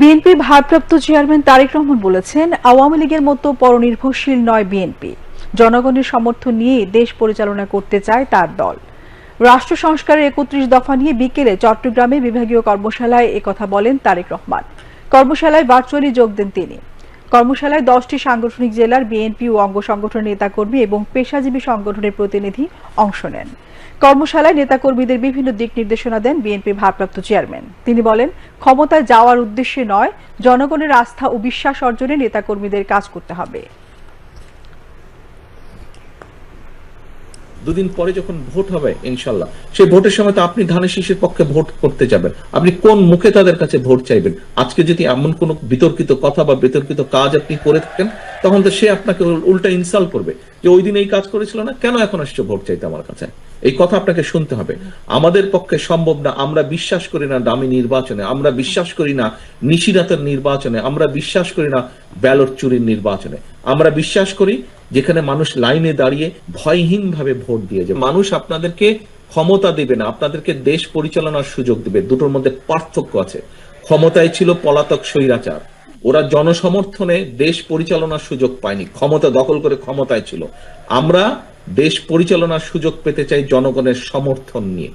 BNP ভারপ্রাপ্ত chairman Tarique Rahman বলেছেন, আওয়ামী লীগের মতো পরনির্ভরশীল নয় বিএনপি। জনগণের সমর্থন নিয়ে দেশ পরিচালনা করতে চায় তার দল। রাষ্ট্র সংস্কারের ৩১ দফা নিয়ে বিকেলে চট্টগ্রামে বিভাগীয় কর্মশালায় একথা বলেন তারেক রহমান। কর্মশালায় ভার্চুয়ালি যোগ দেন তিনি। কর্মশালায় 10টি সাংগঠনিক জেলার বিএনপি ও অঙ্গ সংগঠনের নেতাকর্মী এবং পেশাজীবী সংগঠনের প্রতিনিধি অংশ নেন। কর্মশালায় নেতাকর্মীদের বিভিন্ন দিক নির্দেশনা দেন বিএনপি ভারপ্রাপ্ত চেয়ারম্যান। তিনি বলেন, ক্ষমতায় যাওয়ার উদ্দেশ্যে নয়, জনগণের আস্থা ও বিশ্বাস অর্জনে নেতাকর্মীদের কাজ করতে হবে। দুদিন পরে যখন ভোট হবে ইনশাল্লাহ, সেই ভোটের সময় তো আপনি ধানের শীষের পক্ষে ভোট করতে যাবেন। আপনি কোন মুখে তাদের কাছে ভোট চাইবেন? আজকে যদি এমন কোন বিতর্কিত কথা বা বিতর্কিত কাজ আপনি করে থাকেন, তখন তো সে আপনাকে উল্টা ইনসাল্ট করবে যে ওই দিন এই কাজ করেছিল না, কেন এখন আসছে ভোট চাইতে আমার কাছে। এই কথা আপনাকে শুনতে হবে। আমাদের পক্ষে সম্ভব না। আমরা বিশ্বাস করি না দামি নির্বাচনে, আমরা বিশ্বাস করি না নিশিরাতের নির্বাচনে, আমরা বিশ্বাস করি না ব্যালট চুরির নির্বাচনে। আমরা বিশ্বাস করি যেখানে মানুষ লাইনে দাঁড়িয়ে ভয়হীন ভাবে ভোট দিয়ে, যে মানুষ আপনাদেরকে ক্ষমতা দেবে না, আপনাদেরকে দেশ পরিচালনার সুযোগ দেবে। দুটোর মধ্যে পার্থক্য আছে। ক্ষমতায় ছিল পলাতক স্বৈরাচার, ওরা জনসমর্থনে দেশ পরিচালনার সুযোগ পায়নি, ক্ষমতা দখল করে ক্ষমতায় ছিল। আমরা দেশ পরিচালনার সুযোগ পেতে চাই জনগণের সমর্থন নিয়ে।